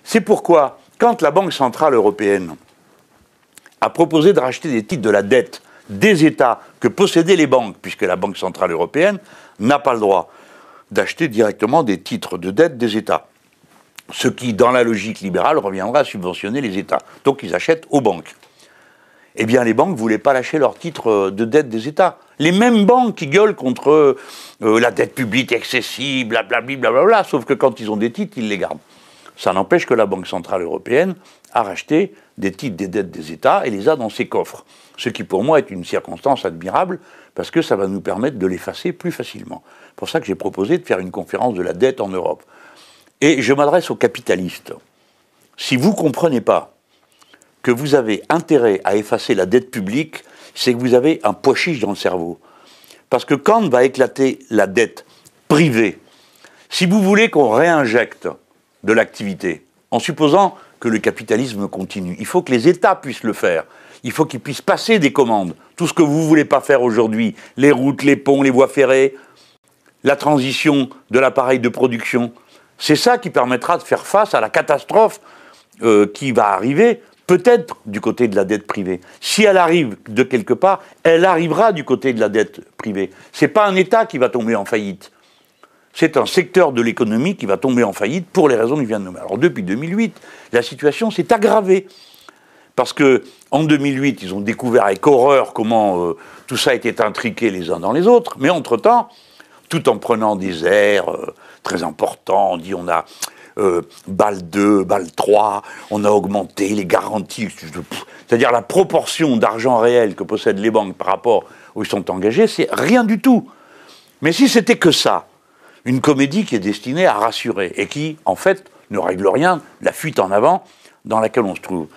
C'est pourquoi, quand la Banque Centrale Européenne a proposé de racheter des titres de la dette des États que possédaient les banques, puisque la Banque Centrale Européenne n'a pas le droit d'acheter directement des titres de dette des États. Ce qui, dans la logique libérale, reviendra à subventionner les États. Donc ils achètent aux banques. Eh bien, les banques ne voulaient pas lâcher leurs titres de dette des États. Les mêmes banques qui gueulent contre la dette publique excessive, blablabla, sauf que quand ils ont des titres, ils les gardent. Ça n'empêche que la Banque Centrale Européenne a racheté des titres des dettes des États et les a dans ses coffres. Ce qui, pour moi, est une circonstance admirable, parce que ça va nous permettre de l'effacer plus facilement. C'est pour ça que j'ai proposé de faire une conférence de la dette en Europe. Et je m'adresse aux capitalistes. Si vous ne comprenez pas que vous avez intérêt à effacer la dette publique, c'est que vous avez un pois chiche dans le cerveau. Parce que quand va éclater la dette privée, si vous voulez qu'on réinjecte de l'activité, en supposant que le capitalisme continue, il faut que les États puissent le faire. Il faut qu'ils puissent passer des commandes. Tout ce que vous ne voulez pas faire aujourd'hui, les routes, les ponts, les voies ferrées, la transition de l'appareil de production, c'est ça qui permettra de faire face à la catastrophe qui va arriver, peut-être du côté de la dette privée. Si elle arrive de quelque part, elle arrivera du côté de la dette privée. Ce n'est pas un État qui va tomber en faillite. C'est un secteur de l'économie qui va tomber en faillite pour les raisons que je viens de nommer. Alors depuis 2008, la situation s'est aggravée. Parce qu'en 2008, ils ont découvert avec horreur comment tout ça était intriqué les uns dans les autres. Mais entre-temps, tout en prenant des airs très importants, on dit on a BAL 2, BAL 3, on a augmenté les garanties, c'est-à-dire la proportion d'argent réel que possèdent les banques par rapport où ils sont engagés, c'est rien du tout. Mais si c'était que ça, une comédie qui est destinée à rassurer et qui, en fait, ne règle rien, la fuite en avant dans laquelle on se trouve.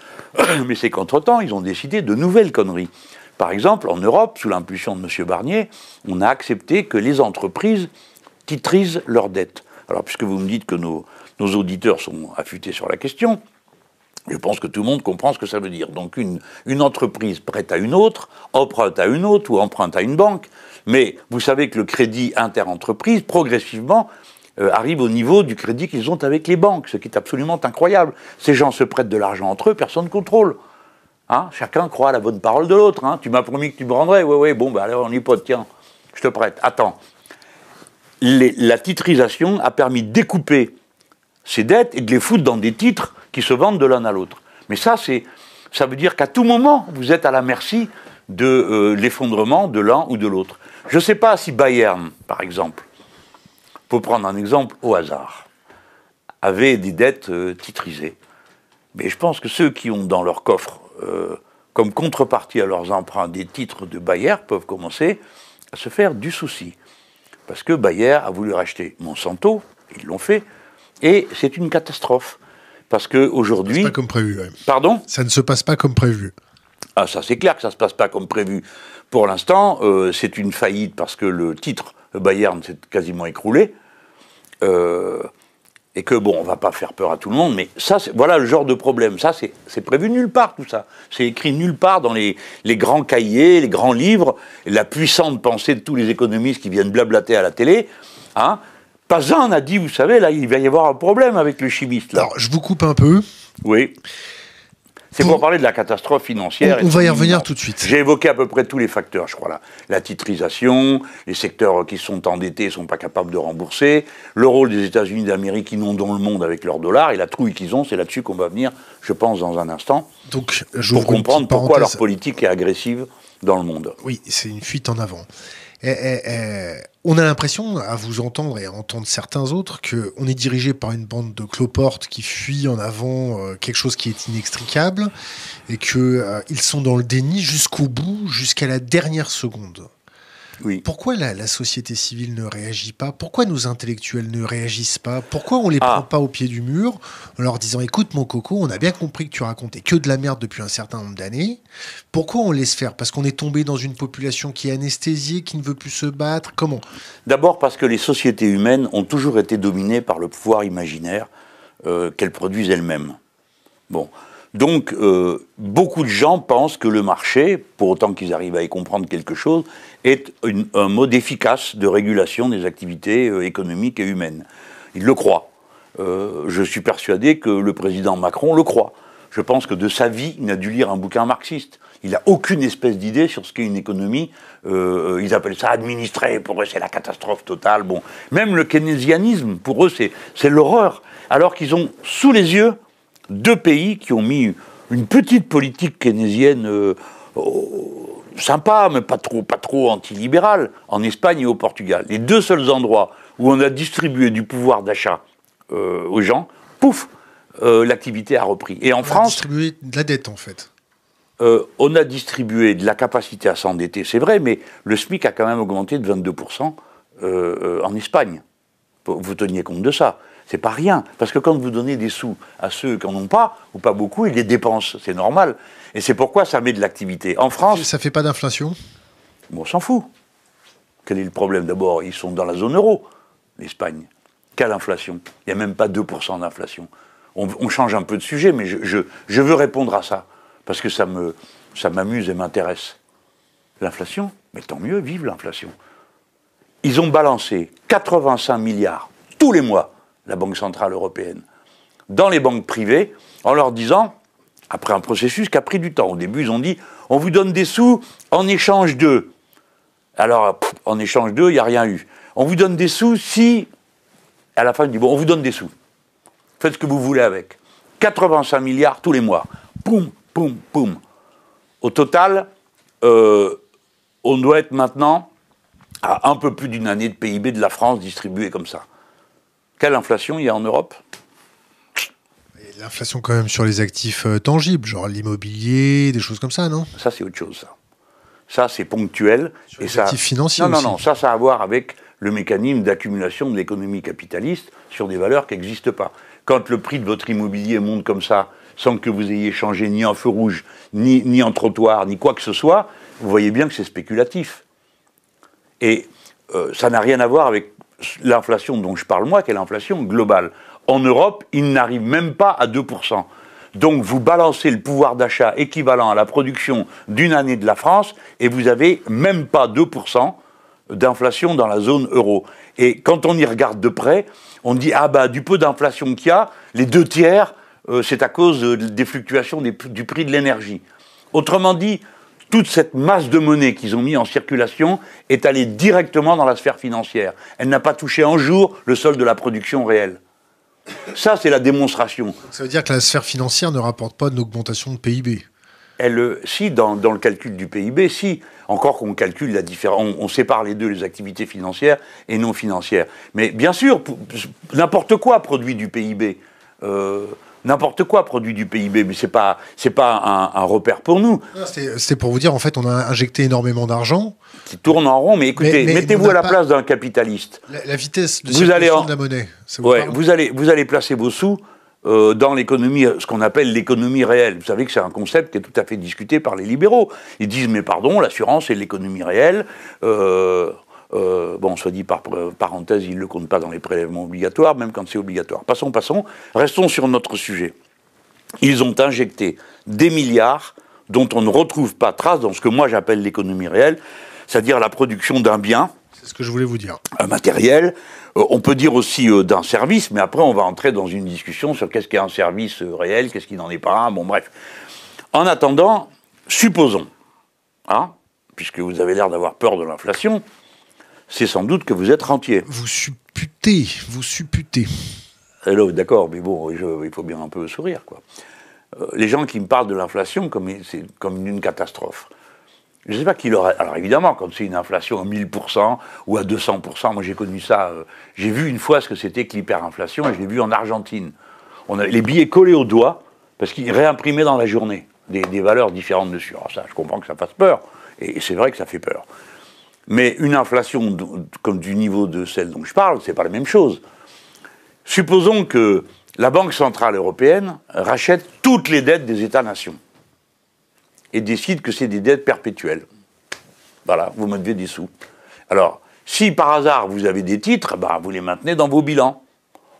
Mais c'est qu'entre-temps, ils ont décidé de nouvelles conneries. Par exemple, en Europe, sous l'impulsion de M. Barnier, on a accepté que les entreprises titrisent leurs dettes. Alors, puisque vous me dites que nos auditeurs sont affûtés sur la question, je pense que tout le monde comprend ce que ça veut dire. Donc, une entreprise prête à une autre, emprunte à une autre ou emprunte à une banque. Mais vous savez que le crédit interentreprise, progressivement, arrive au niveau du crédit qu'ils ont avec les banques, ce qui est absolument incroyable. Ces gens se prêtent de l'argent entre eux, personne ne contrôle. Hein, chacun croit à la bonne parole de l'autre. Hein. Tu m'as promis que tu me rendrais. Oui, bon, bah alors on y peut, tiens, je te prête. Attends. La titrisation a permis de découper ces dettes et de les foutre dans des titres qui se vendent de l'un à l'autre. Mais ça veut dire qu'à tout moment, vous êtes à la merci de l'effondrement de l'un ou de l'autre. Je ne sais pas si Bayern, par exemple, pour prendre un exemple au hasard, avait des dettes titrisées. Mais je pense que ceux qui ont dans leur coffre, comme contrepartie à leurs emprunts, des titres de Bayer peuvent commencer à se faire du souci. Parce que Bayer a voulu racheter Monsanto, ils l'ont fait, et c'est une catastrophe. Parce qu'aujourd'hui... Ça ne se passe pas comme prévu. Ouais. Pardon ? Ça ne se passe pas comme prévu. Ah, ça c'est clair que ça ne se passe pas comme prévu. Pour l'instant, c'est une faillite parce que le titre Bayern s'est quasiment écroulé. Et que, bon, on ne va pas faire peur à tout le monde, mais ça, voilà le genre de problème. Ça, c'est prévu nulle part, tout ça. C'est écrit nulle part dans les grands cahiers, les grands livres, la puissante pensée de tous les économistes qui viennent blablater à la télé. Hein. Pas un n'a dit, vous savez, là, il va y avoir un problème avec le chimiste. Là. Alors, je vous coupe un peu. Oui. C'est pour parler de la catastrophe financière. On va y revenir tout de suite. J'ai évoqué à peu près tous les facteurs, je crois, là. La titrisation, les secteurs qui sont endettés ne sont pas capables de rembourser, le rôle des États-Unis d'Amérique qui inondent le monde avec leur dollar, et la trouille qu'ils ont, c'est là-dessus qu'on va venir, je pense, dans un instant, donc, pour comprendre pourquoi leur politique est agressive dans le monde. Oui, c'est une fuite en avant. On a l'impression, à vous entendre et à entendre certains autres, qu'on est dirigé par une bande de cloportes qui fuit en avant quelque chose qui est inextricable et qu'ils sont dans le déni jusqu'au bout, jusqu'à la dernière seconde. Oui. Pourquoi la société civile ne réagit pas ? Pourquoi nos intellectuels ne réagissent pas ? Pourquoi on les prend pas au pied du mur en leur disant « Écoute mon coco, on a bien compris que tu racontais que de la merde depuis un certain nombre d'années. Pourquoi on laisse faire ? Parce qu'on est tombé dans une population qui est anesthésiée, qui ne veut plus se battre. Comment ? » D'abord parce que les sociétés humaines ont toujours été dominées par le pouvoir imaginaire qu'elles produisent elles-mêmes. Bon. Donc, beaucoup de gens pensent que le marché, pour autant qu'ils arrivent à y comprendre quelque chose, est un mode efficace de régulation des activités économiques et humaines. Ils le croient. je suis persuadé que le président Macron le croit. Je pense que de sa vie, il n'a dû lire un bouquin marxiste. Il n'a aucune espèce d'idée sur ce qu'est une économie. Ils appellent ça administrer. Pour eux, c'est la catastrophe totale. Bon, même le keynésianisme, pour eux, c'est l'horreur. Alors qu'ils ont sous les yeux deux pays qui ont mis une petite politique keynésienne sympa, mais pas trop antilibérale, en Espagne et au Portugal. Les deux seuls endroits où on a distribué du pouvoir d'achat aux gens, pouf, l'activité a repris. Et en France... On a distribué de la dette, en fait. On a distribué de la capacité à s'endetter, c'est vrai, mais le SMIC a quand même augmenté de 22% en Espagne. Vous teniez compte de ça. C'est pas rien, parce que quand vous donnez des sous à ceux qui n'en ont pas, ou pas beaucoup, ils les dépensent, c'est normal. Et c'est pourquoi ça met de l'activité. En France... Ça fait pas d'inflation? Bon, on s'en fout. Quel est le problème? D'abord, ils sont dans la zone euro, l'Espagne. Quelle inflation? Il n'y a même pas 2% d'inflation. On change un peu de sujet, mais je veux répondre à ça, parce que ça m'amuse et m'intéresse. L'inflation? Mais tant mieux, vive l'inflation. Ils ont balancé 85 milliards tous les mois, la Banque Centrale Européenne, dans les banques privées, en leur disant, après un processus qui a pris du temps, au début ils ont dit, on vous donne des sous en échange d'eux. Alors, en échange d'eux, il n'y a rien eu. On vous donne des sous si, à la fin, ils disent, bon, on vous donne des sous. Faites ce que vous voulez avec. 85 milliards tous les mois. Poum, poum, poum. Au total, on doit être maintenant à un peu plus d'une année de PIB de la France distribué comme ça. Quelle inflation il y a en Europe? L'inflation quand même sur les actifs tangibles, genre l'immobilier, des choses comme ça, non? Ça, c'est autre chose, ça. Ça, c'est ponctuel. Sur les actifs financiers non, aussi. non, ça a à voir avec le mécanisme d'accumulation de l'économie capitaliste sur des valeurs qui n'existent pas. Quand le prix de votre immobilier monte comme ça, sans que vous ayez changé ni un feu rouge, ni un trottoir, ni quoi que ce soit, vous voyez bien que c'est spéculatif. Et ça n'a rien à voir avec l'inflation dont je parle moi, qui est l'inflation globale. En Europe, il n'arrive même pas à 2%. Donc vous balancez le pouvoir d'achat équivalent à la production d'une année de la France, et vous n'avez même pas 2% d'inflation dans la zone euro. Et quand on y regarde de près, on dit, ah bah du peu d'inflation qu'il y a, les 2/3, c'est à cause des fluctuations du prix de l'énergie. Autrement dit, toute cette masse de monnaie qu'ils ont mis en circulation est allée directement dans la sphère financière. Elle n'a pas touché un jour le solde de la production réelle. Ça, c'est la démonstration. Ça veut dire que la sphère financière ne rapporte pas d'augmentation de PIB. Si, dans le calcul du PIB, si. Encore qu'on calcule la différence, on sépare les deux, les activités financières et non financières. Mais bien sûr, n'importe quoi produit du PIB. N'importe quoi produit du PIB, mais c'est pas un repère pour nous. C'était pour vous dire, en fait, on a injecté énormément d'argent. Qui tourne en rond, mais écoutez, mettez-vous à la place d'un capitaliste. La vitesse de circulation de la monnaie, ça vous parle ? Vous allez placer vos sous dans l'économie, ce qu'on appelle l'économie réelle. Vous savez que c'est un concept qui est tout à fait discuté par les libéraux. Ils disent, mais pardon, l'assurance est l'économie réelle. Bon, soit dit par parenthèse, ils ne le comptent pas dans les prélèvements obligatoires, même quand c'est obligatoire. Passons. Restons sur notre sujet. Ils ont injecté des milliards dont on ne retrouve pas trace dans ce que moi j'appelle l'économie réelle, c'est-à-dire la production d'un bien. C'est ce que je voulais vous dire. Un matériel. On peut dire aussi d'un service, mais après on va entrer dans une discussion sur qu'est-ce qu'est un service réel, qu'est-ce qui n'en est pas un. Bon, bref. En attendant, supposons, puisque vous avez l'air d'avoir peur de l'inflation, c'est sans doute que vous êtes rentier. Vous supputez. Hello, d'accord, mais bon, il faut bien un peu sourire, quoi. Les gens qui me parlent de l'inflation c'est comme une catastrophe. Je ne sais pas qui l'aurait... Alors évidemment, quand c'est une inflation à 1000% ou à 200%, moi j'ai connu ça, j'ai vu une fois ce que c'était que l'hyperinflation, et je l'ai vu en Argentine. On a les billets collés au doigt, parce qu'ils réimprimaient dans la journée des valeurs différentes dessus. Alors ça, je comprends que ça fasse peur, et c'est vrai que ça fait peur. Mais une inflation comme du niveau de celle dont je parle, c'est pas la même chose. Supposons que la Banque Centrale Européenne rachète toutes les dettes des États-nations et décide que c'est des dettes perpétuelles. Voilà, vous me devez des sous. Alors, si par hasard vous avez des titres, vous les maintenez dans vos bilans.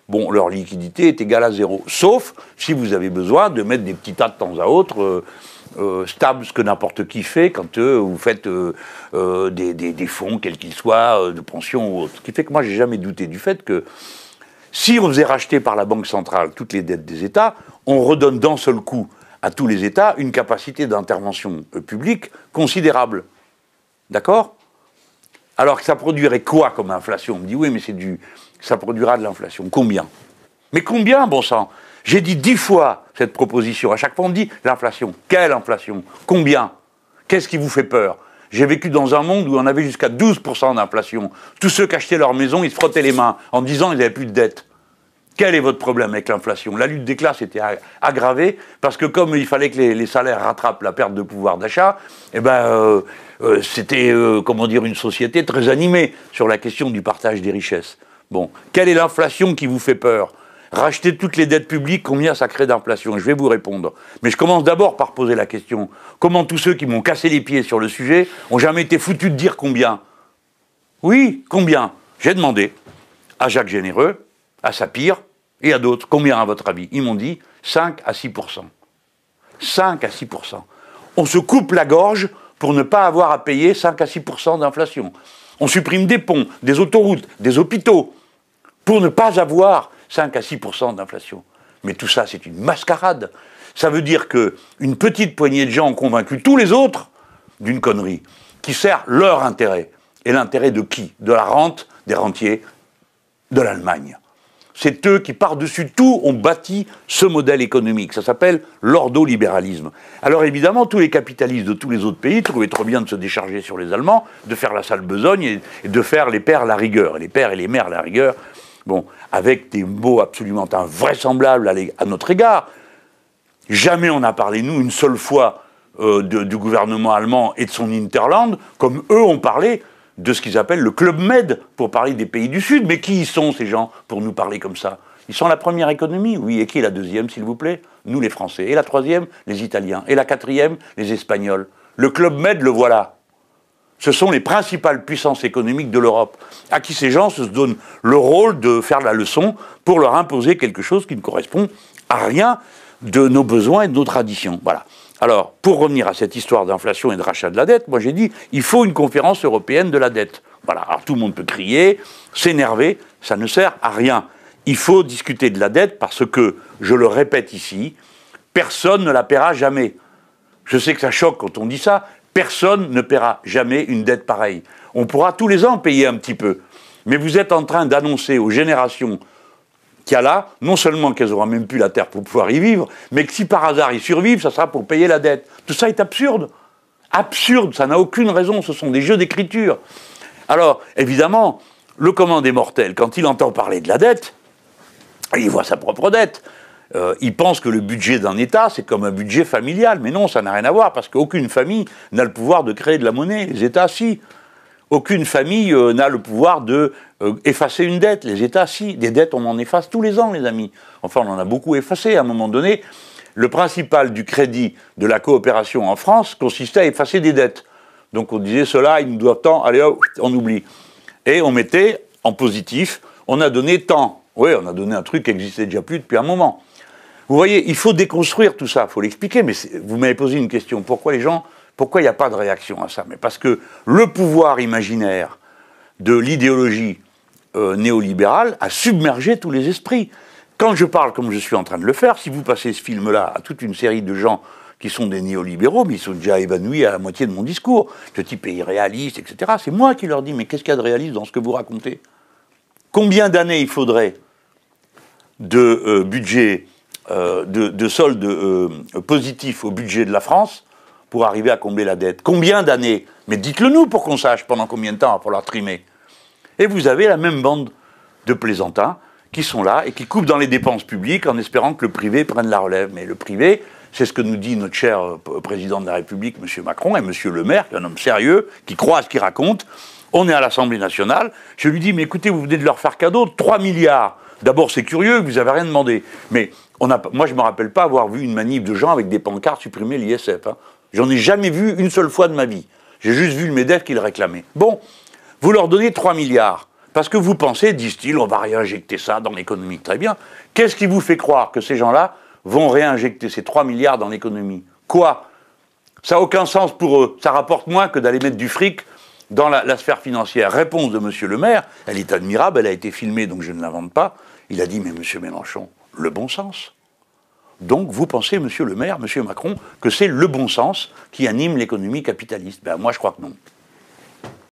Bon, leur liquidité est égale à 0. Sauf si vous avez besoin de mettre des petits tas de temps à autre, stables, ce que n'importe qui fait quand vous faites des fonds, quels qu'ils soient, de pension ou autre. Ce qui fait que moi, j'ai jamais douté du fait que Si on faisait racheter par la Banque centrale toutes les dettes des États, on redonne d'un seul coup à tous les États une capacité d'intervention publique considérable. D'accord? Alors que ça produirait quoi comme inflation? On me dit oui, mais ça produira de l'inflation. Combien? Mais combien, bon sang? J'ai dit 10 fois cette proposition. À chaque fois, on me dit l'inflation. Quelle inflation? Combien? Qu'est-ce qui vous fait peur? J'ai vécu dans un monde où on avait jusqu'à 12% d'inflation. Tous ceux qui achetaient leur maison, ils se frottaient les mains en disant qu'ils n'avaient plus de dette. Quel est votre problème avec l'inflation? La lutte des classes était aggravée parce que comme il fallait que les salaires rattrapent la perte de pouvoir d'achat, eh ben, c'était, comment dire, une société très animée sur la question du partage des richesses. Bon, quelle est l'inflation qui vous fait peur? Racheter toutes les dettes publiques, combien ça crée d'inflation? Je vais vous répondre. Mais je commence d'abord par poser la question. Comment tous ceux qui m'ont cassé les pieds sur le sujet ont jamais été foutus de dire combien? Oui, combien? J'ai demandé à Jacques Généreux, à Sapir et à d'autres. Combien à votre avis? Ils m'ont dit 5 à 6%. 5 à 6%. On se coupe la gorge pour ne pas avoir à payer 5 à 6% d'inflation. On supprime des ponts, des autoroutes, des hôpitaux pour ne pas avoir 5 à 6% d'inflation. Mais tout ça, c'est une mascarade. Ça veut dire qu'une petite poignée de gens ont convaincu tous les autres d'une connerie qui sert leur intérêt. Et l'intérêt de qui? De la rente des rentiers de l'Allemagne. C'est eux qui, par-dessus tout, ont bâti ce modèle économique. Ça s'appelle l'ordolibéralisme. Alors évidemment, tous les capitalistes de tous les autres pays trouvaient trop bien de se décharger sur les Allemands, de faire la sale besogne et de faire les pères la rigueur. Et les pères et les mères la rigueur, bon, avec des mots absolument invraisemblables à notre égard. Jamais on n'a parlé, nous, une seule fois du gouvernement allemand et de son Hinterland, comme eux ont parlé de ce qu'ils appellent le Club Med, pour parler des pays du Sud. Mais qui sont ces gens pour nous parler comme ça? Ils sont la première économie, oui. Et qui est la deuxième, s'il vous plaît? Nous, les Français. Et la troisième, les Italiens. Et la quatrième, les Espagnols. Le Club Med, le voilà. Ce sont les principales puissances économiques de l'Europe, à qui ces gens se donnent le rôle de faire la leçon pour leur imposer quelque chose qui ne correspond à rien de nos besoins et de nos traditions. Voilà. Alors, pour revenir à cette histoire d'inflation et de rachat de la dette, moi j'ai dit, il faut une conférence européenne de la dette. Voilà. Alors tout le monde peut crier, s'énerver, ça ne sert à rien. Il faut discuter de la dette parce que, je le répète ici, personne ne la paiera jamais. Je sais que ça choque quand on dit ça. Personne ne paiera jamais une dette pareille. On pourra tous les ans payer un petit peu. Mais vous êtes en train d'annoncer aux générations qu'il y a là, non seulement qu'elles n'auront même plus la terre pour pouvoir y vivre, mais que si par hasard ils survivent, ça sera pour payer la dette. Tout ça est absurde. Absurde, ça n'a aucune raison, ce sont des jeux d'écriture. Alors, évidemment, le commun des mortels, quand il entend parler de la dette, il voit sa propre dette. Il pense que le budget d'un État, c'est comme un budget familial. Mais non, ça n'a rien à voir, parce qu'aucune famille n'a le pouvoir de créer de la monnaie. Les États, si. Aucune famille n'a le pouvoir d'effacer une dette. Les États, si. Des dettes, on en efface tous les ans, les amis. Enfin, on en a beaucoup effacé. À un moment donné, le principal du crédit de la coopération en France consistait à effacer des dettes. Donc on disait, ceux-là, ils nous doivent tant, allez hop, on oublie. Et on mettait en positif, on a donné tant. Oui, on a donné un truc qui n'existait déjà plus depuis un moment. Vous voyez, il faut déconstruire tout ça, il faut l'expliquer, mais vous m'avez posé une question, pourquoi il n'y a pas de réaction à ça? Mais parce que le pouvoir imaginaire de l'idéologie néolibérale a submergé tous les esprits. Quand je parle comme je suis en train de le faire, si vous passez ce film-là à toute une série de gens qui sont des néolibéraux, mais ils sont déjà évanouis à la moitié de mon discours, ce type est irréaliste, etc., c'est moi qui leur dis, mais qu'est-ce qu'il y a de réaliste dans ce que vous racontez? Combien d'années il faudrait de budget de solde positif au budget de la France pour arriver à combler la dette? Combien d'années? Mais dites-le nous pour qu'on sache pendant combien de temps il va falloir trimer. Et vous avez la même bande de plaisantins qui sont là et qui coupent dans les dépenses publiques en espérant que le privé prenne la relève. Mais le privé, c'est ce que nous dit notre cher président de la République, M. Macron, et M. Le Maire, qui est un homme sérieux, qui croit à ce qu'il raconte. On est à l'Assemblée nationale. Je lui dis, mais écoutez, vous venez de leur faire cadeau 3 milliards. D'abord, c'est curieux, vous n'avez rien demandé. Mais moi, je ne me rappelle pas avoir vu une manif de gens avec des pancartes supprimer l'ISF. Hein. J'en ai jamais vu une seule fois de ma vie. J'ai juste vu le MEDEF qui le réclamait. Bon, vous leur donnez 3 milliards. Parce que vous pensez, disent-ils, on va réinjecter ça dans l'économie. Très bien. Qu'est-ce qui vous fait croire que ces gens-là vont réinjecter ces 3 milliards dans l'économie? Quoi? Ça n'a aucun sens pour eux. Ça rapporte moins que d'aller mettre du fric dans la sphère financière. Réponse de M. Le Maire, elle est admirable, elle a été filmée, donc je ne l'invente pas. Il a dit, mais monsieur Mélenchon, le bon sens. Donc vous pensez, monsieur le maire, monsieur Macron, que c'est le bon sens qui anime l'économie capitaliste? Ben moi je crois que non.